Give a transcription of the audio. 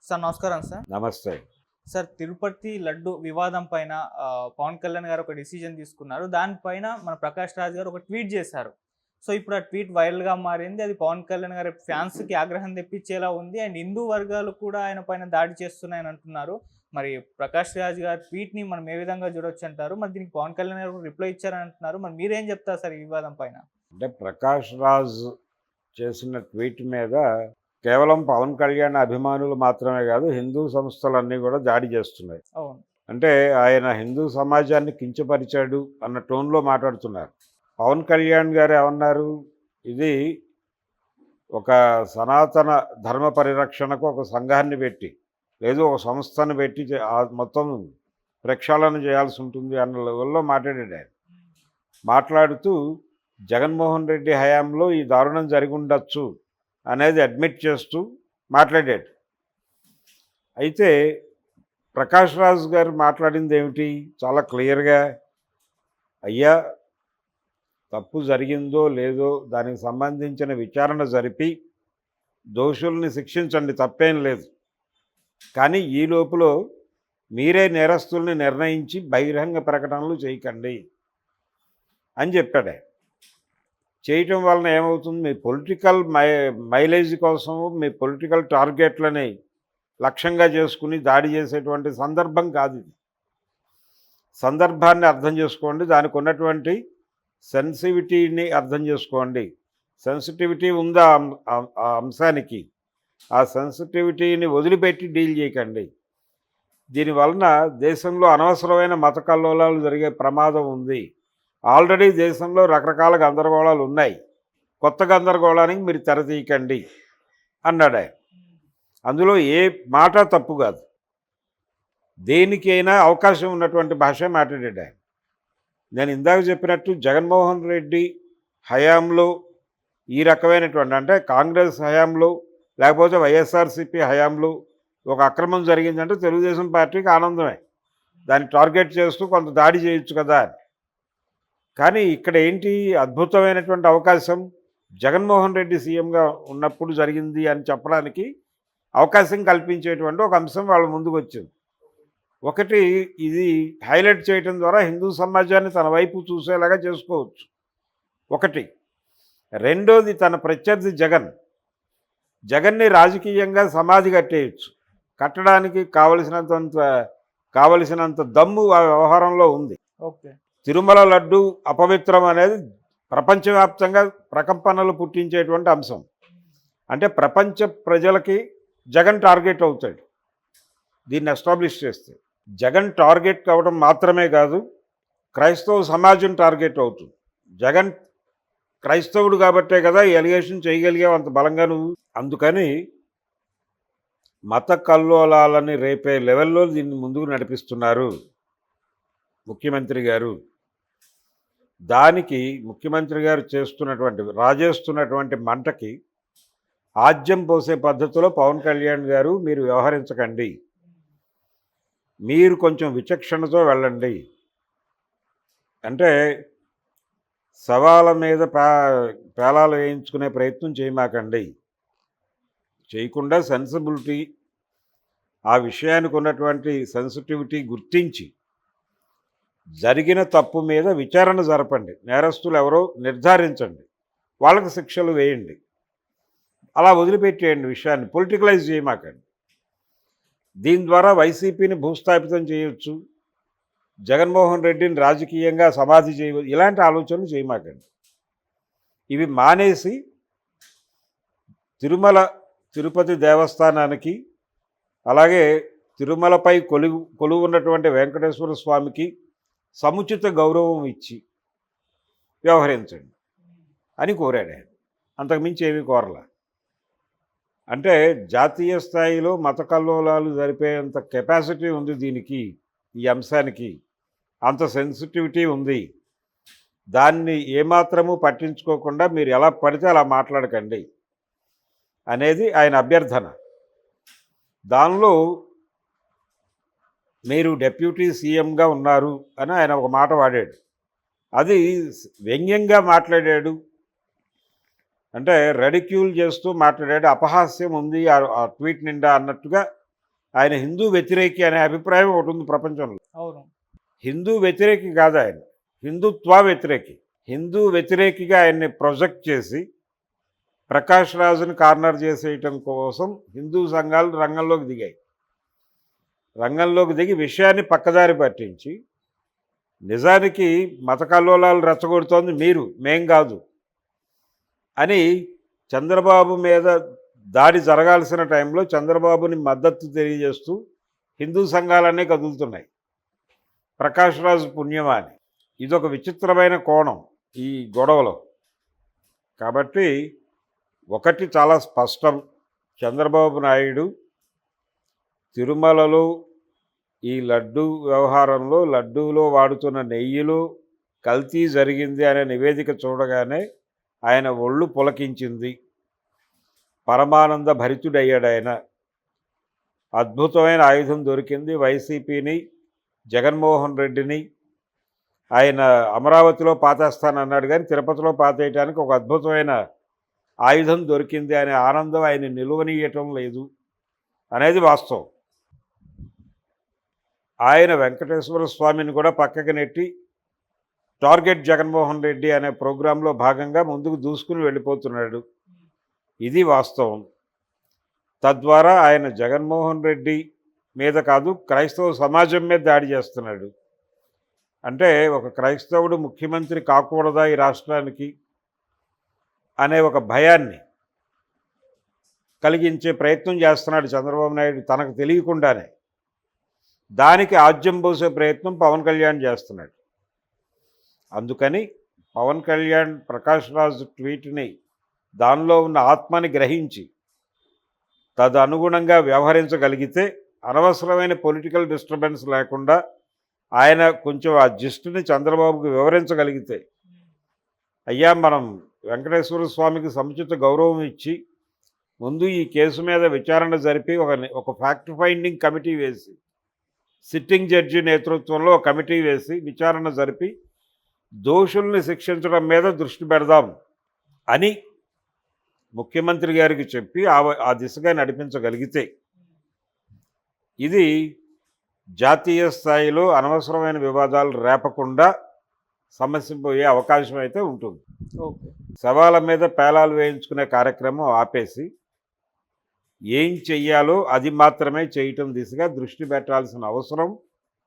Sir నమస్కారం sir. నమస్తే. Sir Tirupati laddu వివాదం పైన పవన్ కళ్యాణ్ గారు ఒక డిసిజన్ తీసుకున్నారు. దానిపైన మన ప్రకాష్ రాజ్ గారు ఒక ట్వీట్ చేశారు. సో ఇప్పుడు ఆ ట్వీట్ వైరల్‌గా మారింది. అది పవన్ కళ్యాణ్ గారి ఫ్యాన్స్‌కి ఆగ్రహం తెప్పించేలా ఉంది. అండ్ హిందూ వర్గాలు కూడా ఆయన పైన దాడి చేస్తున్నాయని అంటున్నారు. మరి ప్రకాష్ రాజ్ గారి ట్వీట్‌ని మనం ఏ విధంగా చూడొచ్చంటారు? మరి దీనికి పవన్ కళ్యాణ్ గారు రిప్లై ఇచ్చారని అంటున్నారు. మరి మీరేం చెప్తారు సార్ ఈ వివాదం పైన? అంటే ప్రకాష్ రాజ్ చేసిన ట్వీట్ మీద కేవలం పవన్ కళ్యాణ్ అభిమానులు మాత్రమే కాదు, హిందూ సంస్థలన్నీ కూడా దాడి చేస్తున్నాయి. అవును. అంటే ఆయన హిందూ సమాజాన్ని కించపరిచాడు అన్న టోన్లో మాట్లాడుతున్నారు. పవన్ కళ్యాణ్ గారు ఏమన్నారు, ఇది ఒక సనాతన ధర్మ పరిరక్షణకు ఒక సంఘాన్ని పెట్టి, లేదు ఒక సంస్థను పెట్టి మొత్తం ప్రక్షాళన చేయాల్సి ఉంటుంది అన్న లెవెల్లో మాట్లాడాడు ఆయన. మాట్లాడుతూ జగన్మోహన్ రెడ్డి హయాంలో ఈ దారుణం జరిగి ఉండొచ్చు అనేది అడ్మిట్ చేస్తూ మాట్లాడాడు. అయితే ప్రకాష్ రాజ్ గారు మాట్లాడింది ఏమిటి, చాలా క్లియర్గా, అయ్యా తప్పు జరిగిందో లేదో దానికి సంబంధించిన విచారణ జరిపి దోషుల్ని శిక్షించండి, తప్పేం లేదు. కానీ ఈ లోపల మీరే నేరస్తుల్ని నిర్ణయించి బహిరంగ ప్రకటనలు చేయకండి అని చెప్పాడు. చేయటం వలన ఏమవుతుంది, మీ పొలిటికల్ మైలేజ్ కోసం మీ పొలిటికల్ టార్గెట్లని లక్ష్యంగా చేసుకుని దాడి చేసేటువంటి సందర్భం కాదు ఇది. సందర్భాన్ని అర్థం చేసుకోండి, దానికి ఉన్నటువంటి సెన్సిటివిటీని అర్థం చేసుకోండి. సెన్సిటివిటీ ఉందా ఆ అంశానికి, ఆ సెన్సిటివిటీని వదిలిపెట్టి డీల్ చేయకండి. దీనివలన దేశంలో అనవసరమైన మత కల్లోలాలు జరిగే ప్రమాదం ఉంది. ఆల్రెడీ దేశంలో రకరకాల గందరగోళాలు ఉన్నాయి, కొత్త గందరగోళానికి మీరు తెరతీయకండి అన్నాడు ఆయన. అందులో ఏ మాట తప్పు కాదు, దేనికైనా అవకాశం ఉన్నటువంటి భాష మాట్లాడాడు ఆయన. నేను ఇందాక చెప్పినట్టు జగన్మోహన్ రెడ్డి హయాంలో ఈ రకమైనటువంటి, అంటే కాంగ్రెస్ హయాంలో లేకపోతే వైఎస్ఆర్సీపీ హయాంలో ఒక అక్రమం జరిగిందంటే తెలుగుదేశం పార్టీకి ఆనందమే, దాన్ని టార్గెట్ చేస్తూ కొంత దాడి చేయొచ్చు కదా. కానీ ఇక్కడ ఏంటి అద్భుతమైనటువంటి అవకాశం, జగన్మోహన్ రెడ్డి సీఎంగా ఉన్నప్పుడు జరిగింది అని చెప్పడానికి అవకాశం కల్పించేటువంటి ఒక అంశం వాళ్ళ ముందుకు వచ్చింది. ఒకటి, ఇది హైలైట్ చేయడం ద్వారా హిందూ సమాజాన్ని తన వైపు చూసేలాగా చేసుకోవచ్చు ఒకటి. రెండోది, తన ప్రత్యర్థి జగన్ని రాజకీయంగా సమాధి కట్టేయచ్చు. కట్టడానికి కావలసినంత దమ్ము ఆ వ్యవహారంలో ఉంది. ఓకే. తిరుమల లడ్డు అపవిత్రం అనేది ప్రపంచవ్యాప్తంగా ప్రకంపనలు పుట్టించేటువంటి అంశం. అంటే ప్రపంచ ప్రజలకి జగన్ టార్గెట్ అవుతాడు దీన్ని ఎస్టాబ్లిష్ చేస్తే. జగన్ టార్గెట్ కావడం మాత్రమే కాదు, క్రైస్తవ సమాజం టార్గెట్ అవుతుంది. జగన్ క్రైస్తవుడు కాబట్టే కదా ఈ ఎలిగేషన్ చేయగలిగావు అంత బలంగా నువ్వు. అందుకని మత కల్లోలాలని రేపే లెవెల్లో దీన్ని ముందుకు నడిపిస్తున్నారు ముఖ్యమంత్రి గారు. దానికి ముఖ్యమంత్రి గారు రాజేస్తున్నటువంటి మంటకి ఆజ్యం పోసే పద్ధతిలో పవన్ కళ్యాణ్ గారు మీరు వ్యవహరించకండి, మీరు కొంచెం విచక్షణతో వెళ్ళండి. అంటే సవాళ్ళ మీద పేలాలు వేయించుకునే ప్రయత్నం చేయమాకండి. చేయకుండా సెన్సిబిలిటీ, ఆ విషయానికి ఉన్నటువంటి సెన్సిటివిటీ గుర్తించి జరిగిన తప్పు మీద విచారణ జరపండి, నేరస్తులు ఎవరో నిర్ధారించండి, వాళ్ళకి శిక్షలు వేయండి. అలా వదిలిపెట్టేయండి, విషయాన్ని పొలిటికలైజ్ చేయమాకండి. దీని ద్వారా వైసీపీని భూస్థాపితం చేయొచ్చు, జగన్మోహన్ రెడ్డిని రాజకీయంగా సమాధి చేయవచ్చు, ఇలాంటి ఆలోచనలు చేయమాకండి. ఇవి మానేసి తిరుపతి దేవస్థానానికి, అలాగే తిరుమలపై కొలువు ఉన్నటువంటి వెంకటేశ్వర స్వామికి సముచిత గౌరవం ఇచ్చి వ్యవహరించండి అని కోరాడు ఆయన. అంతకుమించి ఏమీ కోరలా. అంటే జాతీయ స్థాయిలో మత కల్లోలాలు జరిపేంత కెపాసిటీ ఉంది దీనికి, ఈ అంశానికి అంత సెన్సిటివిటీ ఉంది. దాన్ని ఏమాత్రము పట్టించుకోకుండా మీరు ఎలా పడితే అలా మాట్లాడకండి అనేది ఆయన అభ్యర్థన. దానిలో మీరు డెప్యూటీ సీఎంగా ఉన్నారు అని ఆయన ఒక మాట వాడాడు. అది వ్యంగ్యంగా మాట్లాడాడు, అంటే రెడిక్యూల్ చేస్తూ మాట్లాడాడు. అపహాస్యం ఉంది ఆ ట్వీట్ నిండా అన్నట్టుగా ఆయన హిందూ వ్యతిరేకి అనే అభిప్రాయం ఒకటి ఉంది ప్రపంచంలో. అవును. హిందూ వ్యతిరేకి కాదు ఆయన, హిందుత్వ వ్యతిరేకి. హిందూ వ్యతిరేకిగా ఆయన్ని ప్రొజెక్ట్ చేసి ప్రకాష్ రాజుని కార్నర్ చేసేయటం కోసం హిందూ సంఘాలు రంగంలోకి దిగాయి. రంగంలోకి దిగి విషయాన్ని పక్కదారి పట్టించి, నిజానికి మత కల్లోలాలు రెచ్చగొడుతోంది మీరు, మేం కాదు అని చంద్రబాబు మీద దాడి జరగాల్సిన టైంలో చంద్రబాబుని మద్దతు తెలియజేస్తూ హిందూ సంఘాలన్నీ కదులుతున్నాయి. ప్రకాష్ రాజు పుణ్యమా అని. ఇదొక విచిత్రమైన కోణం ఈ గొడవలో. కాబట్టి ఒకటి చాలా స్పష్టం, చంద్రబాబు నాయుడు తిరుమలలో ఈ లడ్డు వ్యవహారంలో, లడ్డూలో వాడుతున్న నెయ్యిలో కల్తీ జరిగింది అనే నివేదిక చూడగానే ఆయన ఒళ్ళు పులకించింది. పరమానంద భరితుడయ్యాడు ఆయన. అద్భుతమైన ఆయుధం దొరికింది. వైసీపీని, జగన్మోహన్ రెడ్డిని ఆయన అమరావతిలో పాతేస్తానన్నాడు, కానీ తిరుపతిలో పాతేయటానికి ఒక అద్భుతమైన ఆయుధం దొరికింది అనే ఆనందం ఆయన నిలువనీయటం లేదు అనేది వాస్తవం. ఆయన వెంకటేశ్వర స్వామిని కూడా పక్కకి నెట్టి టార్గెట్ జగన్మోహన్ రెడ్డి అనే ప్రోగ్రాంలో భాగంగా ముందుకు దూసుకుని వెళ్ళిపోతున్నాడు. ఇది వాస్తవం. తద్వారా ఆయన జగన్మోహన్ రెడ్డి మీద కాదు, క్రైస్తవ సమాజం మీద దాడి చేస్తున్నాడు. అంటే ఒక క్రైస్తవుడు ముఖ్యమంత్రి కాకూడదా ఈ రాష్ట్రానికి అనే ఒక భయాన్ని కలిగించే ప్రయత్నం చేస్తున్నాడు చంద్రబాబు నాయుడు తనకు తెలియకుండానే. దానికి ఆజ్యం పోసే ప్రయత్నం పవన్ కళ్యాణ్ చేస్తున్నాడు. అందుకని పవన్ కళ్యాణ్ ప్రకాష్ రాజ్ ట్వీట్ని, దానిలో ఉన్న ఆత్మని గ్రహించి తదనుగుణంగా వ్యవహరించగలిగితే, అనవసరమైన పొలిటికల్ డిస్టర్బెన్స్ లేకుండా ఆయన కొంచెం ఆ జిస్టుని చంద్రబాబుకి వివరించగలిగితే, అయ్యా మనం వెంకటేశ్వర స్వామికి సముచిత గౌరవం ఇచ్చి ముందు ఈ కేసు మీద విచారణ జరిపి ఒక ఫ్యాక్ట్ ఫైండింగ్ కమిటీ వేసి, సిట్టింగ్ జడ్జి నేతృత్వంలో ఒక కమిటీ వేసి విచారణ జరిపి దోషుల్ని శిక్షించడం మీద దృష్టి పెడదాం అని ముఖ్యమంత్రి గారికి చెప్పి ఆ దిశగా నడిపించగలిగితే, ఇది జాతీయ స్థాయిలో అనవసరమైన వివాదాలు రేపకుండా సమస్య పోయే అవకాశం అయితే ఉంటుంది. ఓకే. శవాల మీద పేలాలు వేయించుకునే కార్యక్రమం ఆపేసి ఏం చెయ్యాలో అది మాత్రమే చేయటం దిశగా దృష్టి పెట్టాల్సిన అవసరం